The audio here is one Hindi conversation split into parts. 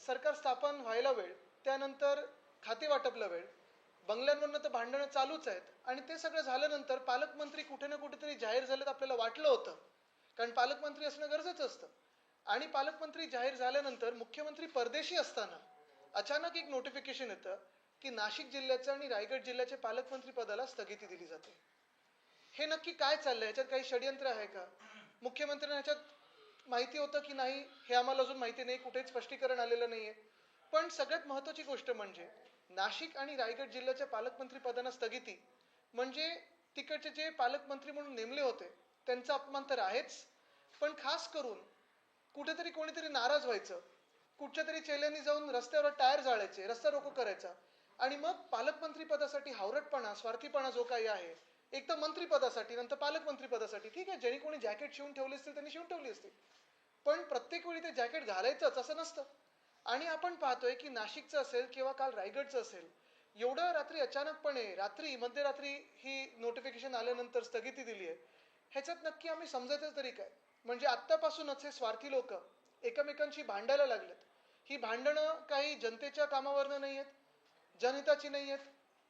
सरकार स्थापन व्हायला वेळ, त्यानंतर खाते वाटपला वेळ, बंगल्यांवरनं तर भांडणं चालूच आहेत. आणि ते सगळं झाल्यानंतर पालकमंत्री कुठे ना कुठेतरी जाहीर झालेत आपल्याला वाटलं होतं, कारण पालकमंत्री असणं गरजेचं असतं. आणि पालकमंत्री जाहीर झाल्यानंतर मुख्यमंत्री परदेशी असताना अचानक एक नोटिफिकेशन येतं की नाशिक जिल्ह्याचं आणि रायगड जिल्ह्याचे पालकमंत्री पदाला स्थगिती दिली जाते. हे नक्की काय चाललंय? ह्याच्यात काही षडयंत्र आहे का? मुख्यमंत्र्यांना ह्याच्यात माहिती होतं की नाही हे आम्हाला अजून माहिती नाही, कुठेच स्पष्टीकरण आलेलं नाहीये. पण सगळ्यात महत्त्वाची गोष्ट म्हणजे नाशिक आणि रायगड जिल्ह्याच्या पालकमंत्री पदांना स्थगिती म्हणजे तिकडचे जे पालकमंत्री म्हणून नेमले होते त्यांचा अपमान तर आहेच, पण खास करून कुठेतरी कोणीतरी नाराज व्हायचं, कुठच्या तरी चेल्यांनी जाऊन रस्त्यावर टायर जाळायचे, रस्ता रोको करायचा, आणि मग पालकमंत्री पदासाठी हावरटपणा, स्वार्थीपणा जो काही आहे, एक तर मंत्री पदासाठी, नंतर पालकमंत्री पदासाठी, ठीक आहे, ज्यांनी कोणी जॅकेट शिवून ठेवले असतील त्यांनी शिवून ठेवली असतील, पण प्रत्येक वेळी ते जॅकेट घालायचंच असं नसतं. आणि आपण पाहतोय की नाशिकचं असेल किंवा काल रायगडचं असेल, एवढं रात्री अचानकपणे रात्री मध्यरात्री ही नोटिफिकेशन आल्यानंतर स्थगिती दिली आहे. ह्याच्यात नक्की आम्ही समजायचं तरी काय? म्हणजे आत्तापासूनच हे स्वार्थी लोक एकमेकांशी भांडायला लागलेत. ही भांडणं काही जनतेच्या कामावरनं नाही आहेत, जनहिताची नाही आहेत,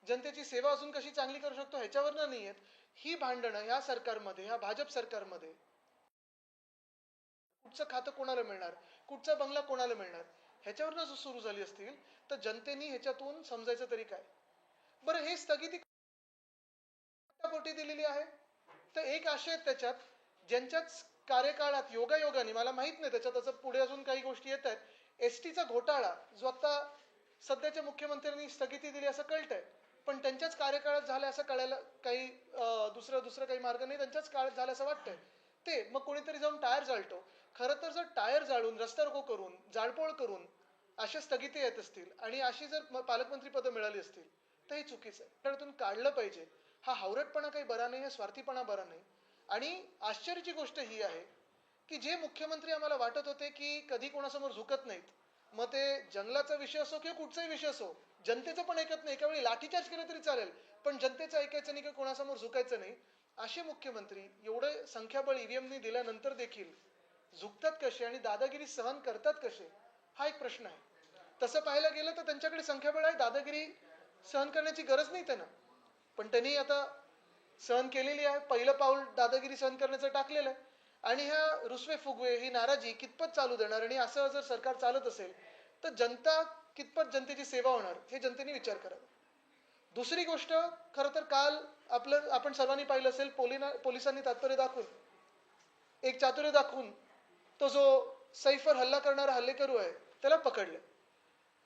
जनतेची सेवा अजून कशी चांगली करू शकतो ह्याच्यावरनं नाही आहेत. ही भांडणं ह्या सरकारमध्ये, ह्या भाजप सरकारमध्ये कुठचं खातं कोणाला मिळणार, कुठचा बंगला कोणाला मिळणार, ह्याच्यावरनं जर सुरू झाली असतील तर जनतेने ह्याच्यातून समजायचं तरी काय? बरं, हे स्थगिती पोटी दिलेली आहे तर एक आशय आहेत त्याच्यात, ज्यांच्याच कार्यकाळात योगायोगाने, मला माहित नाही त्याच्यात असं पुढे अजून काही गोष्टी येत आहेत, एसटीचा घोटाळा जो आता सध्याच्या मुख्यमंत्र्यांनी स्थगिती दिली असं कळतंय, पण त्यांच्याच कार्यकाळात झालं असं कळायला काही दुसरं काही मार्ग नाही, त्यांच्याच काळात झालं असं वाटतंय. ते मग कोणीतरी जाऊन टायर जाळतो. खरं तर जर टायर जाळून, रस्ता रोको करून, जाळपोळ करून अशा स्थगिती येत असतील आणि अशी जर पालकमंत्री पदं मिळाली असतील तर हे चुकीचं आहे. त्यातून काढलं पाहिजे. हा हावरटपणा काही बरा नाही, हा स्वार्थीपणा बरा नाही. आणि आश्चर्याची गोष्ट ही आहे की जे मुख्यमंत्री आम्हाला वाटत होते की कधी कोणासमोर झुकत नाहीत, मग ते जंगलाचा विषय असो किंवा कुठचाही विषय असो, जनतेचं पण ऐकत नाही, एका वेळी लाठीचार्ज केलं तरी चालेल, पण जनतेचं ऐकायचं नाही किंवा कोणासमोर झुकायचं नाही, असे मुख्यमंत्री एवढं संख्याबळ ईव्हीएमनी दिल्यानंतर देखील झुकतात कसे आणि दादागिरी सहन करतात कसे, हा एक प्रश्न आहे. तसं पाहायला गेलं तर त्यांच्याकडे संख्याबळ आहे, दादागिरी सहन करण्याची गरज नाही त्यांना, पण त्यांनी आता सहन केलेली आहे. पहिलं पाऊल दादागिरी सहन करण्याचं टाकलेलं आहे. आणि ह्या रुसवे फुगवे, ही नाराजी कितपत चालू देणार, आणि असं जर सरकार चालत असेल तर जनता कितपत जनतेची सेवा होणार हे जनतेने विचार करावा. दुसरी गोष्ट, खरं तर काल आपण सर्वांनी पाहिलं असेल, पोलिसांनी तात्पर्य दाखवून, एक चातुर्य दाखवून तो जो सैफवर हल्ला करणारा हल्लेकरू आहे त्याला पकडले.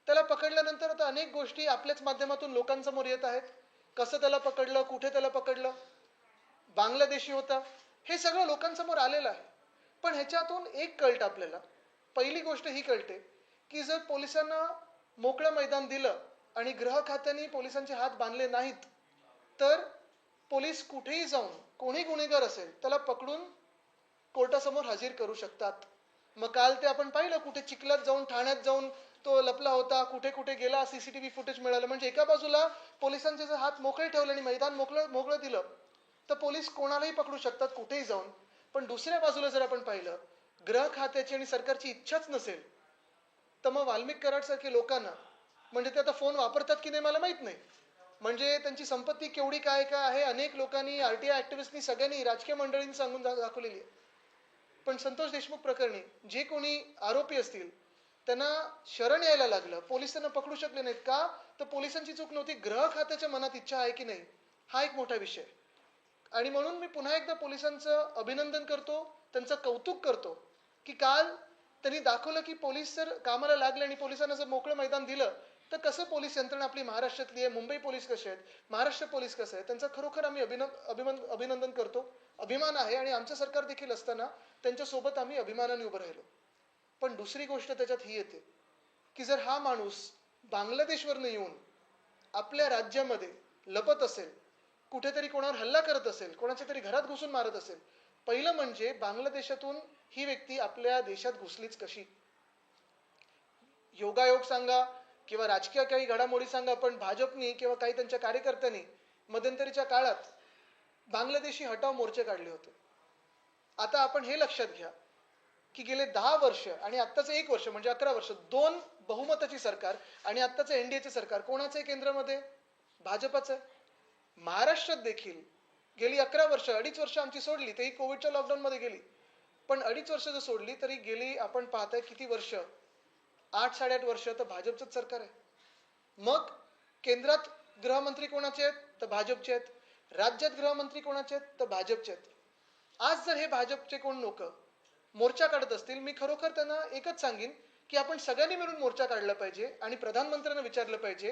त्याला पकडल्यानंतर आता अनेक गोष्टी आपल्याच माध्यमातून लोकांसमोर येत आहेत. कसं त्याला पकडलं, कुठे त्याला पकडलं, बांगलादेशी होता, हे सगळं लोकांसमोर आलेलं आहे. पण ह्याच्यातून एक कळतं आपल्याला, पहिली गोष्ट ही कळते की जर पोलिसांना मोकळं मैदान दिलं आणि गृह खात्याने पोलिसांचे हात बांधले नाहीत तर पोलीस कुठेही जाऊन कोणी गुन्हेगार असेल त्याला पकडून कोर्टासमोर हजर करू शकतात. मग काल ते आपण पाहिलं, कुठे चिखलात जाऊन, ठाण्यात जाऊन तो लपला होता, कुठे कुठे गेला, सीसीटीव्ही फुटेज मिळालं. म्हणजे एका बाजूला पोलिसांचे जर हात मोकळे ठेवले आणि मैदान मोकळं दिलं तर पोलीस कोणालाही पकडू शकतात कुठेही जाऊन. पण दुसऱ्या बाजूला जर आपण पाहिलं, गृह खात्याची आणि सरकारची इच्छाच नसेल तर मग वाल्मिक कराडसारखे लोकांना, म्हणजे ते आता फोन वापरतात की नाही मला माहित नाही, म्हणजे त्यांची संपत्ती केवढी काय काय आहे, अनेक लोकांनी, आरटीआय ऍक्टिव्हिस्टनी, सगळ्यांनी, राजकीय मंडळींनी सांगून दाखवलेली आहे. पण संतोष देशमुख प्रकरणी जे कोणी आरोपी असतील त्यांना शरण यायला लागलं, पोलीस त्यांना पकडू शकले नाहीत का? तर पोलिसांची चूक नव्हती, गृह खात्याच्या मनात इच्छा आहे की नाही, हा एक मोठा विषय. आणि म्हणून मी पुन्हा एकदा पोलिसांचं अभिनंदन करतो, त्यांचं कौतुक करतो की काल त्यांनी दाखवलं की पोलीस जर कामाला लागले आणि पोलिसांना जर मोकळं मैदान दिलं तर कसं पोलीस यंत्रणा आपली महाराष्ट्रातली आहे, मुंबई पोलीस कसे आहेत, महाराष्ट्र पोलीस कसं आहे, त्यांचं खरोखर आम्ही अभिनंदन करतो, अभिमान आहे. आणि आमचं सरकार देखील असताना त्यांच्यासोबत आम्ही अभिमानाने उभं राहिलो. पण दुसरी गोष्ट त्याच्यात ही येते की जर हा माणूस बांगलादेशवरनं येऊन आपल्या राज्यामध्ये लपत असेल, कुठेतरी कोणावर हल्ला करत असेल, कोणाच्या तरी घरात घुसून मारत असेल, पहिलं म्हणजे बांगलादेशातून ही व्यक्ती आपल्या देशात घुसलीच कशी? योगायोग सांगा किंवा राजकीय काही घडामोडी सांगा, पण भाजपनी किंवा काही त्यांच्या कार्यकर्त्यांनी मध्यंतरीच्या काळात बांगलादेशी हटाव मोर्चे काढले होते. आता आपण हे लक्षात घ्या की गेले 10 वर्ष आणि आत्ताचं 1 वर्ष म्हणजे 11 वर्ष 2 बहुमताची सरकार आणि आत्ताचं एनडीएचे सरकार कोणाचं आहे केंद्रामध्ये? भाजपचं आहे. महाराष्ट्रात देखील गेली 11 वर्ष 2.5 वर्ष आमची सोडली, तेही कोविडच्या लॉकडाऊनमध्ये गेली. पण 2.5 वर्ष जर सोडली तरी गेली आपण पाहताय किती वर्ष? 8-8.5 वर्ष तर भाजपचंच सरकार आहे. मग केंद्रात गृहमंत्री कोणाचे आहेत? तर भाजपचे आहेत. राज्यात गृहमंत्री कोणाचे आहेत? तर भाजपचे आहेत. आज जर हे भाजपचे कोण लोक मोर्चा काढत असतील, मी खरोखर त्यांना एकच सांगेन की आपण सगळ्यांनी मिळून मोर्चा काढला पाहिजे आणि प्रधानमंत्र्यांना विचारलं पाहिजे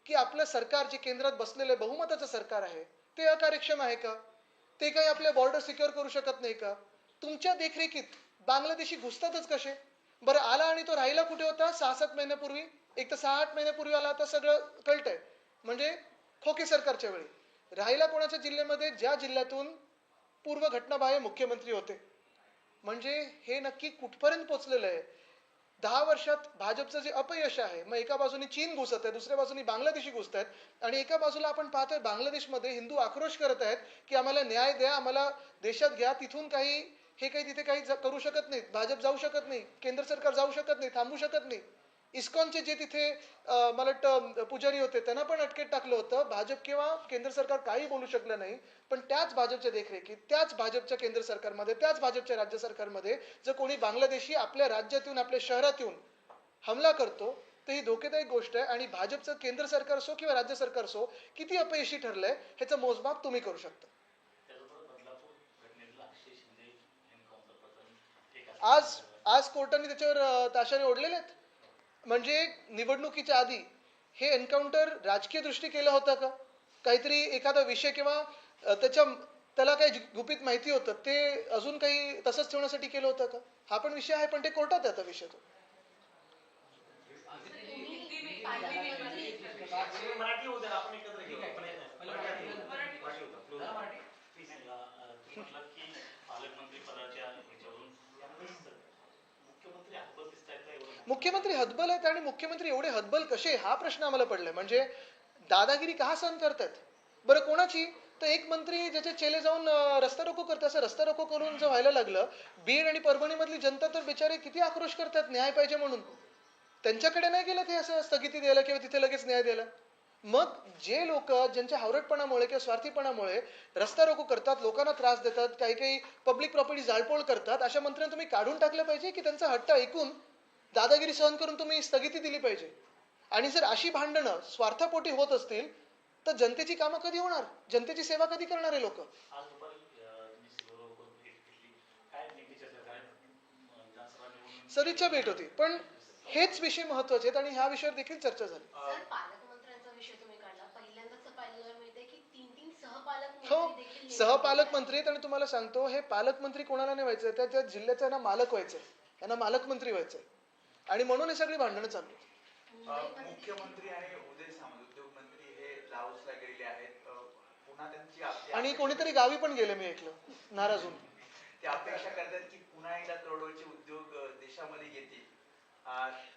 की आपलं सरकार जे केंद्रात बसलेलं बहुमताचं सरकार आहे ते अकार्यक्षम आहे का? ते काही आपल्या बॉर्डर सिक्युअर करू शकत नाही का? तुमच्या देखरेखीत बांगलादेशी घुसतातच कसे? बरं आला आणि तो राहिला कुठे होता? 6-7 महिन्यापूर्वी, एक तर 6-8 महिन्यापूर्वी आला, आता सगळं कळतंय. म्हणजे खोके सरकारच्या वेळी राहिला कोणाच्या जिल्ह्यामध्ये? ज्या जिल्ह्यातून पूर्व घटनाबाह्य मुख्यमंत्री होते. म्हणजे हे नक्की कुठपर्यंत पोहोचलेलं आहे? 10 वर्षात भाजपचं जे अपयश आहे, मग एका बाजूनी चीन घुसत आहे, दुसऱ्या बाजूनी बांगलादेशी घुसत आहेत आणि एका बाजूला आपण पाहतोय बांगलादेशमध्ये हिंदू आक्रोश करत आहेत की आम्हाला न्याय द्या, आम्हाला देशात घ्या, तिथून काही हे काही तिथे काही करू शकत नाहीत, भाजप जाऊ शकत नाही, केंद्र सरकार जाऊ शकत नाही, थांबू शकत नाही. इस्कॉनचे जे तिथे मला वाटतं पुजारी होते त्यांना पण अटकेत टाकलं होतं. भाजप किंवा केंद्र सरकार काही बोलू शकलं नाही. पण त्याच भाजपच्या देखरेखीत, त्याच भाजपच्या केंद्र सरकारमध्ये, त्याच भाजपच्या राज्य सरकारमध्ये जर कोणी बांगलादेशी आपल्या राज्यात येऊन, आपल्या शहरात येऊन हमला करतो तर ही धोकेदायक गोष्ट आहे. आणि भाजपचं केंद्र सरकार असो किंवा राज्य सरकार असो किती अपयशी ठरलंय ह्याचं मोजमाप तुम्ही करू शकता. आज आज कोर्टाने त्याच्यावर ताशाने ओढलेले आहेत. म्हणजे निवडणुकीच्या आधी हे एन्काउंटर राजकीय दृष्टी केलं होतं का? काहीतरी एखादा विषय किंवा त्याला काही गुपित माहिती होतं ते अजून काही तसंच ठेवण्यासाठी केलं होतं का? हा पण विषय आहे, पण ते कोर्टात आहे आता विषय तो. मराठी होऊ द्या, आपण एकत्र घेऊ. मराठी होता प्लीज. म्हटलं की पालकमंत्री पदाच्या ह्याच्यावरून मुख्यमंत्री हतबल दिसत आहेत का? एवढं मुख्यमंत्री हतबल आहेत आणि मुख्यमंत्री एवढे हतबल कसे हा प्रश्न आम्हाला पडलाय. म्हणजे दादागिरी का सहन करतात बरं कोणाची? तर एक मंत्री ज्याचे चेले जाऊन रस्ता रोको करतात, असं रस्ता रोको करून जर व्हायला लागलं, बीड आणि परभणी मधली जनता तर बिचारे किती आक्रोश करतात न्याय पाहिजे म्हणून. त्यांच्याकडे नाही गेलं ते असं स्थगिती द्यायला किंवा तिथे लगेच न्याय द्यायला. मग जे लोक ज्यांच्या हावरटपणामुळे किंवा स्वार्थीपणामुळे रस्ता रोको करतात, लोकांना त्रास देतात, काही काही पब्लिक प्रॉपर्टी जाळपोळ करतात, अशा मंत्र्यांना तुम्ही काढून टाकलं पाहिजे की त्यांचा हट्ट ऐकून दादागिरी सहन करून तुम्ही स्थगिती दिली पाहिजे. आणि जर अशी भांडणं स्वार्थापोटी होत असतील तर जनतेची कामं कधी होणार? जनतेची सेवा कधी करणार आहे लोक? सदिच्छा भेट होती, पण हेच विषय महत्वाचे आहेत आणि ह्या विषयावर देखील चर्चा झाली. पालकमंत्र्यांचा विषय तुम्ही काढला, पहिल्यांदाच पाहायला मिळते की 3 हो, सहपालकमंत्री आहेत. आणि तुम्हाला सांगतो हे पालकमंत्री कोणाला नाही व्हायचंय, त्या जिल्ह्याचा ना मालक व्हायचंय, यांना मालकमंत्री व्हायचंय आणि म्हणून हे सगळी भांडणं चालू आहेत. मुख्यमंत्री आणि उदय सामंत उद्योगमंत्री हे लाओसला गेलेले आहेत. पुन्हा त्यांची आणि कोणीतरी गावी पण गेले मी ऐकलं नाराज होऊन. ते अपेक्षा करतात की पुन्हा एकदा करोडोचे उद्योग देशामध्ये येतील.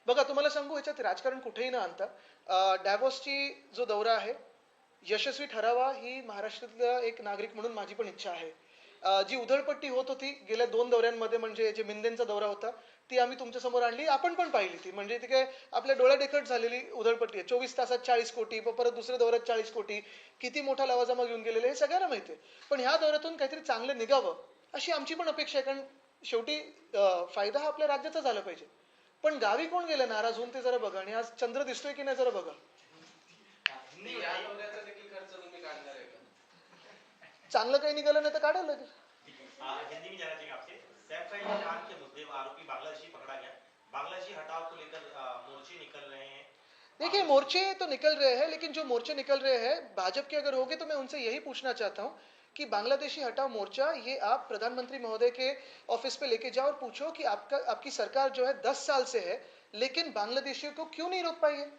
बघा तुम्हाला सांगू ह्याच्यात राजकारण कुठेही न आणता डॅव्होसची जो दौरा आहे यशस्वी ठरावा ही महाराष्ट्रातला एक नागरिक म्हणून माझी पण इच्छा आहे. जी उधळपट्टी होत होती गेल्या 2 दौऱ्यांमध्ये, म्हणजे जे मिंदेंचा दौरा होता ती आम्ही तुमच्या समोर आणली, आपण पण पाहिली ती. म्हणजे ती काय आपल्या डोळ्यादेखत झालेली उधळपट्टी आहे. 24 तासात 40 कोटी, परत दुसऱ्या दौऱ्यात 40 कोटी, किती मोठा लवाजमा घेऊन गेलेले हे सगळ्यांना माहिती आहे. पण ह्या दौऱ्यातून काहीतरी चांगलं निघावं अशी आमची पण अपेक्षा आहे, कारण शेवटी फायदा हा आपल्या राज्याचा झाला पाहिजे. पण गावी कोण गेलं नाराज होऊन ते जरा बघा, आणि आज चंद्र दिसतोय की नाही जरा बघा. चांगलं काही निघालं नाही तर काढायला लागेल. हिंदी में जाना चाहिए आपसे। सैफ का इमरान के मुद्दे में आरोपी बांग्लादेशी पकड़ा गया। बांग्लादेशी हटाव को लेकर मोर्चे निकल रहे हैं। देखिए मोर्चे तो निकल रहे हैं, लेकिन जो मोर्चे निकल रहे हैं भाजपा के अगर होंगे तो मैं उनसे यही पूछना चाहता हूँ कि बांग्लादेशी हटाओ मोर्चा ये आप प्रधानमंत्री महोदय के ऑफिस पे लेके जाओ और पूछो कि आपकी सरकार जो है 10 साल से है, लेकिन बांग्लादेशियों को क्यों नहीं रोक पाई है.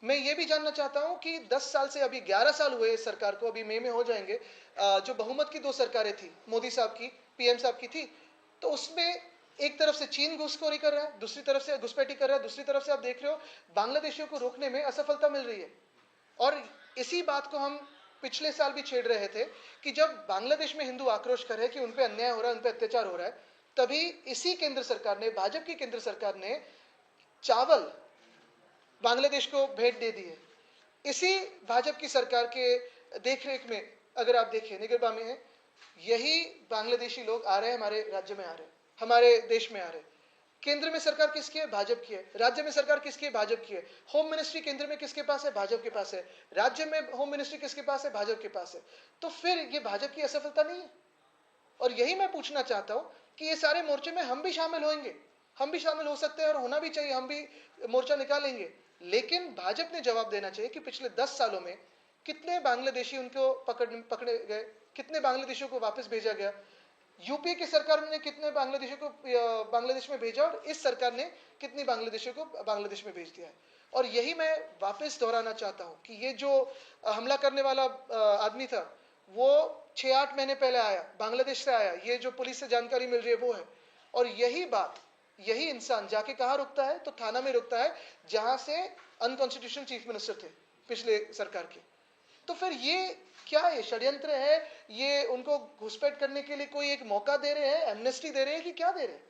मैं ये भी जानना चाहता हूं कि 10 साल से अभी 11 साल हुए इस सरकार को, अभी मई में हो जाएंगे. जो बहुमत की 2 सरकारें थी, मोदी साहब की, पीएम साहब की थी, तो उसमें एक तरफ से चीन घुसखोरी कर रहा है, दूसरी तरफ से घुसपैठी कर रहा है, दूसरी तरफ से आप देख रहे हो बांग्लादेशियों को रोकने में असफलता मिल रही है. और इसी बात को हम पिछले साल भी छेड़ रहे थे कि जब बांग्लादेश में हिंदू आक्रोश कर रहे हैं कि उन पे अन्याय हो रहा है, उन पे अत्याचार हो रहा है, तभी इसी केंद्र सरकार ने, भाजपा की केंद्र सरकार ने चावल बांग्लादेश को भेंट दे दी है। इसी भाजपा की सरकार के देखरेख में अगर आप देखें, निगरबा में है, यही बांग्लादेशी लोग आ रहे हैं, हमारे राज्य में आ रहे हैं, हमारे देश में आ रहे हैं। केंद्र में सरकार किसकी है? भाजपा की है। राज्य में सरकार किसकी है? भाजपा की है। होम मिनिस्ट्री केंद्र में किसके पास है? भाजपा के पास है। राज्य में होम मिनिस्ट्री किसके पास है? भाजपा के पास है। तो फिर ये भाजपा की असफलता नहीं है? और यही मैं पूछना चाहता हूं कि ये सारे मोर्चे में हम भी शामिल होंगे, हम भी शामिल हो सकते हैं और होना भी चाहिए, हम भी मोर्चा निकालेंगे, लेकिन भाजपा ने जवाब देना चाहिए कि पिछले 10 सालों में कितने बांग्लादेशी उनको पकड़े गए, कितने बांग्लादेशियों को वापस भेजा गया, यूपी की सरकार ने कितने बांग्लादेशियों को बांग्लादेश में भेजा और इस सरकार ने कितने बांग्लादेशियों को बांग्लादेश में भेज दिया है। और यही मैं वापस दोहराना चाहता हूं कि ये जो हमला करने वाला आदमी था वो 6-8 महीने पहले आया, बांग्लादेश से आया, ये जो पुलिस से जानकारी मिल रही है वो है। और यही बात, यही इंसान जाके कहां रुकता है? तो थाना में रुकता है जहां से अनकॉन्स्टिट्यूशनल चीफ मिनिस्टर थे पिछले सरकार के। तो फिर ये क्या है? षड्यंत्र है? ये उनको घुसपैठ करने के लिए कोई एक मौका दे रहे हैं, एमनेस्टी दे रहे हैं कि क्या दे रहे हैं?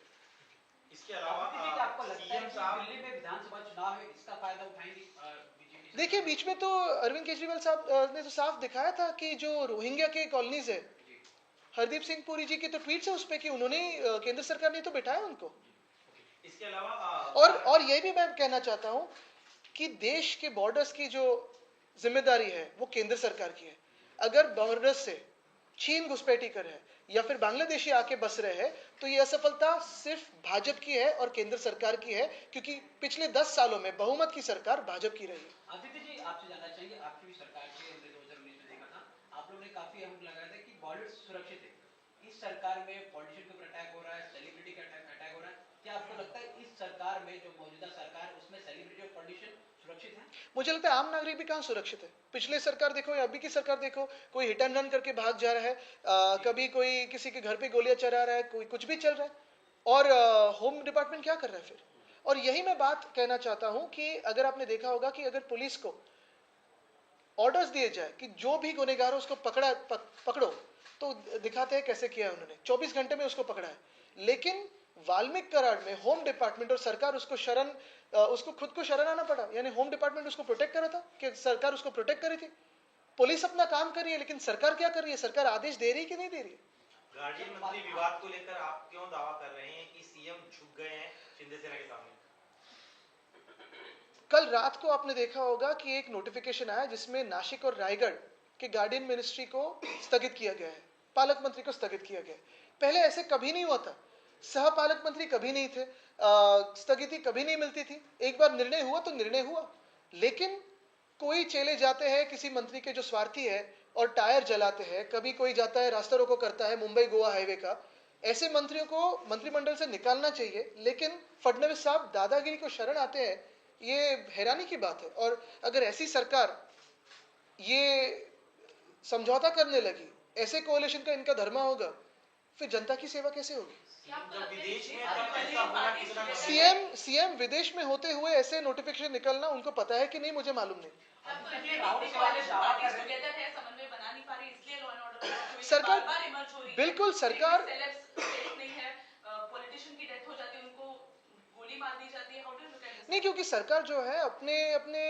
इसके अलावा आपको लगता है सीएम कि साहब दिल्ली में विधानसभा चुनाव है, इसका फायदा उठाएंगे बीजेपी? देखिए, बीच में तो अरविंद केजरीवाल साहब ने तो साफ दिखाया था कि जो रोहिंग्या के कॉलोनीज है, हरदीप सिंह पुरी जी की तो ट्वीट है उस पे कि उन्होंने केंद्र सरकार ने तो बिठाया उनको। इसके अलावा और ये भी मैं कहना चाहता हूं कि देश के बॉर्डर्स की जो जिम्मेदारी है वो केंद्र सरकार की है। अगर बॉर्डर्स से चीन घुसपैठी कर है या फिर बांग्लादेशी आके बस रहे हैं तो ये असफलता सिर्फ भाजपा की है और केंद्र सरकार की है, क्योंकि पिछले 10 सालों में बहुमत की सरकार भाजपा की रही है। आदित्य जी, आपसे जानना चाहेंगे, आपकी भी सरकार थी, हमने 2019 में देखा था, आप लोगों ने काफी हम लगाया था कि बॉर्डर सुरक्षित है। इस सरकार में पॉलिटिशियन के ऊपर अटैक हो रहा है, सेलिब्रिटी का अटैक हो रहा है, क्या आपको लगता है इस सरकार में, जो मौजूदा सरकार है, उसमें सेलिब्रिटी और पॉलिटिशियन सुरक्षित है? मुझे लगता है आम नागरिक भी कहां सुरक्षित है। पिछले सरकार देखो या अभी की सरकार देखो, कोई हिट एंड रन करके भाग जा रहा है, कभी कोई किसी के घर पे गोलियां चला रहा है, कोई कुछ भी चल रहा है, और होम डिपार्टमेंट क्या कर रहा है फिर? और यही मैं बात कहना चाहता हूं कि अगर आपने देखा होगा कि अगर पुलिस को ऑर्डर्स दिए जाए कि जो भी गुनहगार हो उसको पकड़ो, तो दिखाते हैं कैसे किया है उन्होंने, 24 घंटे में उसको पकड़ा है। लेकिन वाल्मीकि करार में होम डिपार्टमेंट और सरकार उसको खुद को शरण आना पड़ा, यानी होम डिपार्टमेंट उसको प्रोटेक्ट करा था कि सरकार उसको प्रोटेक्ट करी थी। पुलिस अपना काम कर रही है, लेकिन सरकार क्या कर रही है? सरकार आदेश दे रही है कि नहीं दे रही है? गार्जियन मंत्री विवाद को लेकर आप क्यों दावा कर रहे हैं कि सीएम झुक गए हैं शिंदे सेना के सामने? कल रात को आपने देखा होगा कि एक नोटिफिकेशन आया जिसमें नासिक और रायगढ़ के गार्डियन मिनिस्ट्री को स्थगित किया गया है, पालक मंत्री को स्थगित किया गया है। पहले ऐसे कभी नहीं हुआ था, सह पालक मंत्री कभी नहीं थे, स्थगिति कभी नहीं मिलती थी। एक बार निर्णय हुआ तो निर्णय हुआ, लेकिन कोई चले जाते हैं किसी मंत्री के जो स्वार्थी है और टायर जलाते हैं, कभी कोई जाता है रास्ता रोको करता है मुंबई गोवा हाईवे का। ऐसे मंत्रियों को मंत्रिमंडल से निकालना चाहिए, लेकिन फडणवीस साहब दादागिरी को शरण आते हैं, ये हैरानी की बात है। और अगर ऐसी सरकार ये समझौता करने लगी, ऐसे कोalition का इनका धर्मा होगा, फिर जनता की सेवा कैसे होगी? जब विदेश में तब ऐसा होना कितना कठिन है? सीएम विदेश में होते हुए ऐसे नोटिफिकेशन निकलना उनको पता है कि नहीं, मुझे मालूम नहीं। सरकार बिल्कुल सरकार नहीं, क्योंकि सरकार जो है अपने अपने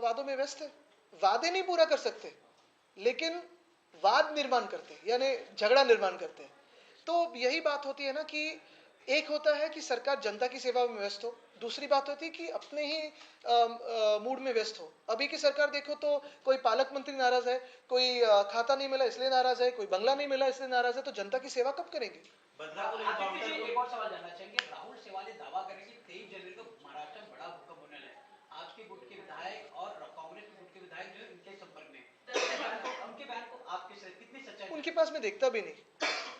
वादों में व्यस्त है। वादे नहीं पूरा कर सकते, लेकिन वाद निर्माण करते हैं, यानी झगड़ा निर्माण करते हैं। तो यही बात होती है ना कि एक होता है कि सरकार जनता की सेवा में व्यस्त हो, दूसरी बात होती है कि अपने ही मूड में व्यस्त हो। अभी की सरकार देखो तो कोई पालक मंत्री नाराज है, कोई खाता नहीं मिला इसलिए नाराज है, कोई बंगला नहीं मिला इसलिए नाराज है, तो जनता की सेवा कब करेंगे? बदलापुर आदित्य एनकाउंटर जी, को एक और सवाल जानना चाहेंगे, राहुल शेवाले दावा करें कि 23 जनवरी को महाराष्ट्र में बड़ा भूकंप होने वाला है। आपके गुट के विधायक और कांग्रेस के गुट के विधायक जो है इनके संपर्क में उनके बयान को आप कितनी सच्चाई? उनके पास मैं देखता भी नहीं।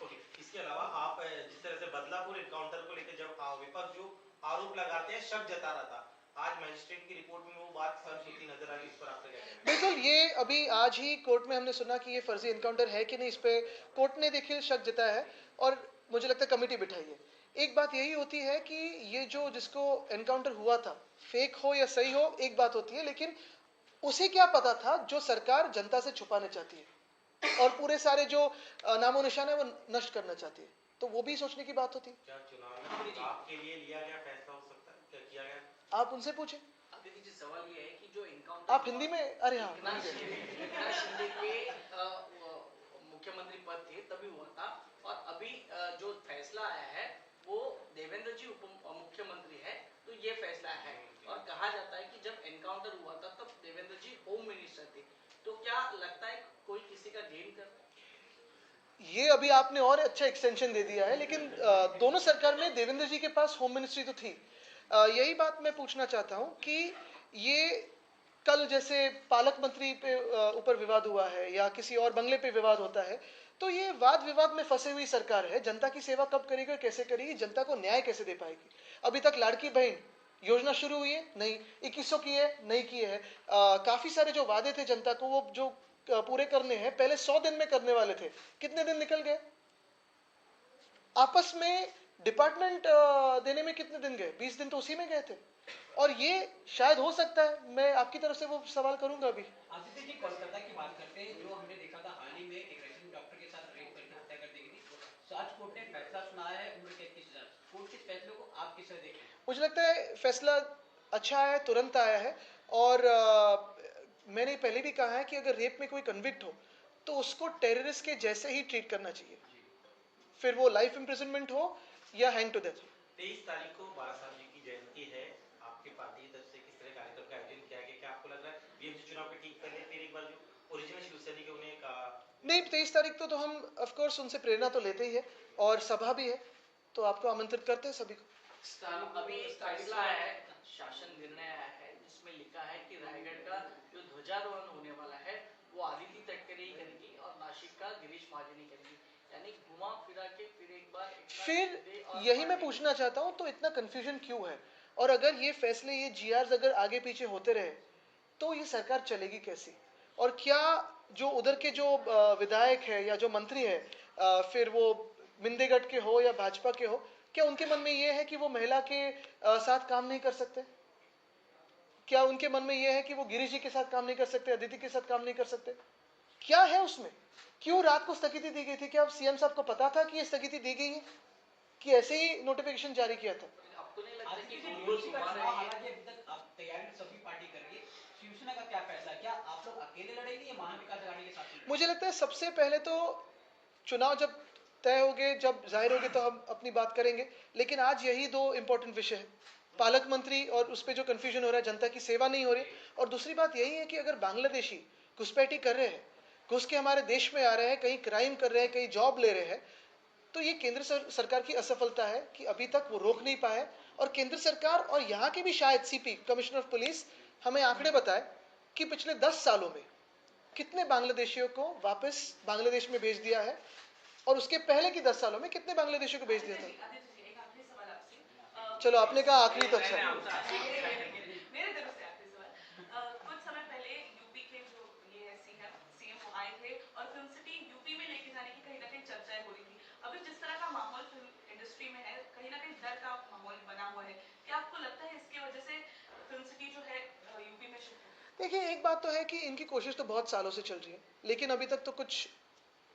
ओके, इसके अलावा आप जिस तरह से बदलापुर एनकाउंटर को लेकर जब विपक्ष जो आरोप लगाते हैं, शक जता रहा था, आज मजिस्ट्रेट की रिपोर्ट में वो बात सच होती नजर आ रही, इस पर आपका क्या कहना है? बिल्कुल, ये अभी आज ही कोर्ट में हमने सुना कि ये फर्जी एनकाउंटर है कि नहीं, इस पे कोर्ट ने देखिए शक जताया है और मुझे लगता है कमेटी बिठाई है। एक बात यही होती है कि ये जो जिसको एनकाउंटर हुआ था, फेक हो या सही हो एक बात होती है, लेकिन उसे क्या पता था जो सरकार जनता से छुपाना चाहती है और पूरे सारे जो नामो निशान है वो नष्ट करना चाहती है। तो वो भी सोचने की बात होती है। क्या चुनाव में आपके लिए लिया गया फैसला हो सकता है, क्या किया गया? आप उनसे पूछे। अब देखिए जी, सवाल ये है कि जो एनकाउंटर आप हिंदी में, अरे हाँ, एकनाथ शिंदे के मुख्यमंत्री पद थे तभी हुआ था, और अभी जो फैसला आया है वो देवेंद्र जी उप मुख्यमंत्री है, तो ये फैसला है। और कहा जाता है कि जब एनकाउंटर हुआ था तब देवेंद्र जी होम मिनिस्टर थे, तो क्या लगता है कोई किसी का गेम कर रहा है? ये अभी आपने और अच्छा एक्सटेंशन दे दिया है, लेकिन दोनों सरकार में देवेंद्र जी के पास होम मिनिस्ट्री तो थी। यही बात मैं पूछना चाहता हूं कि ये कल जैसे पालक मंत्री पे ऊपर विवाद हुआ है या किसी और बंगले पे विवाद होता है, तो ये वाद विवाद में फंसे हुई सरकार है। जनता की सेवा कब करेगी और कैसे करेगी, जनता को न्याय कैसे दे पाएगी? अभी तक लाड़की बहन योजना शुरू हुई है नहीं, 2100 की है नहीं की है। काफी सारे जो वादे थे जनता को वो जो पूरे करने हैं, पहले 100 दिन में करने वाले थे, कितने दिन निकल गए? आपस में डिपार्टमेंट देने में कितने दिन गए? 20 दिन तो उसी में गए थे। और ये शायद हो सकता है, मैं आपकी तरफ से वो सवाल करूंगा अभी। आदित्य जी, कोलकाता की बात करते हैं, जो हमने देखा था हाल ही में एक रेसिडेंट डॉक्टर के साथ रेप करके हत्या कर दी गई थी। आज कोर्ट ने फैसला सुनाया है उम्र कैद की सजा। कोर्ट के फैसले को आप किस तरह देखें? मुझे लगता है फैसला अच्छा है, तुरंत आया है। और मैंने पहले भी कहा है कि अगर रेप में कोई कन्विक्ट हो तो उसको टेररिस्ट के जैसे ही ट्रीट करना चाहिए, फिर वो लाइफ इम्प्रिजनमेंट हो या हैंग टू डेथ। 23 तारीख को बाला साहब जी की जयंती है, आपके पार्टी की तरफ से किस तरह कार्यक्रम का आयोजन किया गया? क्या आपको लग रहा है बीएमसी चुनाव पे ठीक कर ले फिर एक बार जो ओरिजिनल शिवसेना के उन्हें कहा? नहीं, 23 तारीख तो हम ऑफ कोर्स उनसे प्रेरणा तो लेते ही है, और सभा भी है, तो आपको आमंत्रित करते हैं सभी को। अभी फैसला आया है, शासन निर्णय आया है जिसमें लिखा है कि रायगढ़ का जो ध्वजारोहण होने वाला है वो आदिति तटकरे ही करेगी और नासिक का गिरीश महाजनी करेगी, यानी घुमा फिरा के फिर एक बार फिर यही मैं पूछना चाहता हूं, तो इतना कंफ्यूजन क्यों है? और अगर ये फैसले, ये जीआर अगर आगे पीछे होते रहे तो ये सरकार चलेगी कैसी? और क्या जो उधर के जो विधायक है या जो मंत्री है, फिर वो मिंदेगढ़ के हो या भाजपा के हो, क्या उनके मन में ये है कि वो महिला के साथ काम नहीं कर सकते? क्या उनके मन में ये है कि वो गिरीश जी के साथ काम नहीं कर सकते, अदिति के साथ काम नहीं कर सकते? क्या है उसमें? क्यों रात को स्थगिति दी गई थी? क्या सीएम साहब को पता था कि ये स्थगिति दी गई है, कि ऐसे ही नोटिफिकेशन जारी किया था? अब तो नहीं लगता कि आदित्य जी, कांग्रेस बीजेपी का उभा चुनाव रही है। हालांकि अभी तक आप तैयारी सभी पार्टी कर रही है, शिवसेना का क्या फैसला है? क्या आप लोग अकेले लड़ेंगे या महाविकास आघाड़ी के साथ लड़ेंगे? मुझे लगता है सबसे पहले तो चुनाव जब तय हो गए, जब जाहिर हो गए, तो हम अपनी बात करेंगे। लेकिन आज यही दो इंपॉर्टेंट विषय है, पालक मंत्री और उस पर जो कंफ्यूजन हो रहा है, जनता की सेवा नहीं हो रही। और दूसरी बात यही है कि अगर बांग्लादेशी घुसपैठी कर रहे हैं, घुस के हमारे देश में आ रहे हैं, कहीं क्राइम कर रहे हैं, कहीं जॉब ले रहे हैं, तो ये केंद्र सरकार की असफलता है कि अभी तक वो रोक नहीं पाए। और केंद्र सरकार और यहाँ की भी शायद सीपी, कमिश्नर ऑफ पुलिस, हमें आंकड़े बताए कि पिछले 10 सालों में कितने बांग्लादेशियों को वापस बांग्लादेश में भेज दिया है, और उसके पहले की 10 सालों में कितने बांग्लादेशियों को भेज दिया था। आदित्य जी, एक आखिरी सवाल आपसे। चलो, आपने कहा आखिरी तो अच्छा है। मेरे तरफ से आखिरी सवाल। कुछ समय पहले यूपी के जो ये सीएम वो आए थे और फिल्म सिटी यूपी में लेके जाने की कहीं ना कहीं चर्चाएं हो रही थी। अभी जिस तरह का माहौल फिल्म इंडस्ट्री में है, कहीं ना कहीं डर का माहौल बना हुआ है। क्या आपको लगता है इसकी वजह से फिल्म सिटी जो है यूपी में शिफ्ट हो? देखिए, एक बात तो है कि इनकी कोशिश तो बहुत सालों से चल रही है, लेकिन अभी तक तो कुछ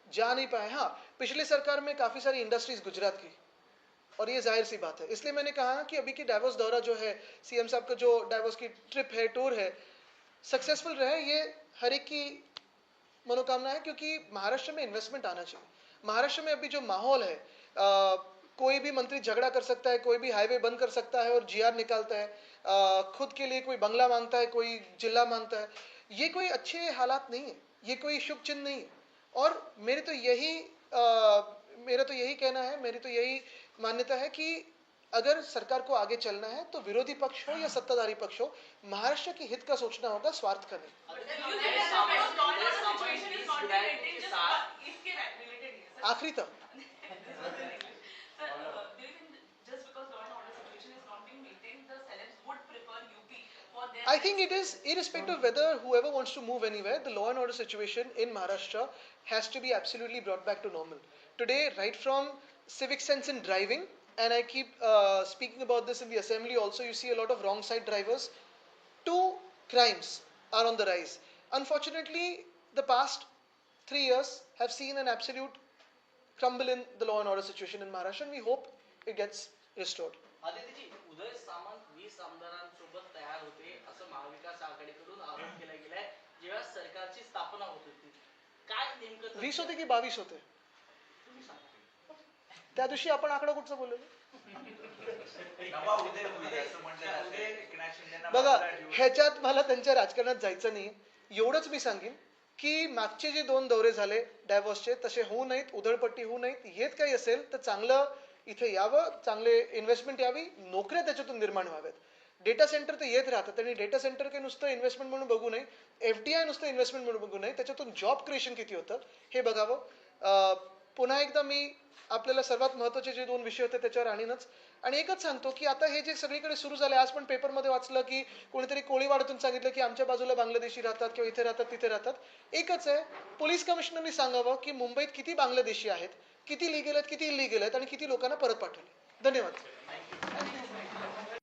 जा नहीं पाए। हाँ, पिछले सरकार में काफी सारी इंडस्ट्रीज गुजरात की, और ये जाहिर सी बात है। इसलिए मैंने कहा कि अभी की डाइवोर्स दौरा जो है, सीएम साहब का जो डाइवोर्स की ट्रिप है, टूर है, सक्सेसफुल रहे, ये हर एक की मनोकामना है, क्योंकि महाराष्ट्र में इन्वेस्टमेंट आना चाहिए। महाराष्ट्र में अभी जो माहौल है, कोई भी मंत्री झगड़ा कर सकता है, कोई भी हाईवे बंद कर सकता है और जीआर निकालता है, खुद के लिए कोई बंगला मांगता है, कोई जिला मांगता है। ये कोई अच्छे हालात नहीं है, ये कोई शुभ चिन्ह नहीं है। और मेरा तो यही कहना है, मेरी तो यही मान्यता है कि अगर सरकार को आगे चलना है तो विरोधी पक्ष हो या सत्ताधारी पक्ष हो, महाराष्ट्र के हित का सोचना होगा, स्वार्थ का नहीं। आखिरी तक I think it is irrespective of whether whoever wants to move anywhere, the law and order situation in Maharashtra has to be absolutely brought back to normal. Today, right from civic sense in driving, and I keep speaking about this in the assembly also, you see a lot of wrong side drivers, to crimes are on the rise. Unfortunately, the past 3 years have seen an absolute crumble in the law and order situation in Maharashtra, and we hope it gets restored. आदित्यजी, उदय सामंत 20 आमदारांसोबत तयार होते असं महाविकास आघाडीकडून आरोप केला गेलाय जेव्हा सरकारची स्थापना होत होती. काय नेमकं 20 होते की 22 होते? तुम्ही सांगा. त्या दिवशी आपण आकडा कुठचा बोललो? नवा उदय होईल असं म्हटलं जातंय. एकनाथ शिंदेंना बघा, बाजूला ठेवून ह्याच्यात मला त्यांच्या राजकारणात जायचं नाही. एवढंच मी सांगेन की मागचे जे 2 दौरे झाले डायव्हर्सचे तसे होऊ नयेत, उधळपट्टी होऊ नयेत. येत काही असेल तर चांगलं इथे यावं, चांगले इन्व्हेस्टमेंट यावी, नोकऱ्या त्याच्यातून निर्माण व्हाव्यात. डेटा सेंटर तर येत राहतात आणि डेटा सेंटर काही नुसतं इन्व्हेस्टमेंट म्हणून बघू नये, FDI नुसतं इन्व्हेस्टमेंट म्हणून बघू नये, त्याच्यातून जॉब क्रिएशन किती होतं हे बघावं. पुन्हा एकदा मी आपल्याला सर्वात महत्त्वाचे जे 2 विषय होते त्याच्यावर आणीनच. आणि एकच सांगतो की आता हे जे सगळीकडे सुरू झाले, आज पण पेपरमध्ये वाचलं की कोणीतरी कोळीवाड्यातून सांगितलं की आमच्या बाजूला बांगलादेशी राहतात किंवा इथे राहतात तिथे राहतात. एकच आहे, पोलीस कमिशनरनी सांगावं की मुंबईत किती बांगलादेशी आहेत, किती लिगल आहेत, किती इलिगल आहेत आणि किती लोकांना परत पाठवले. धन्यवाद.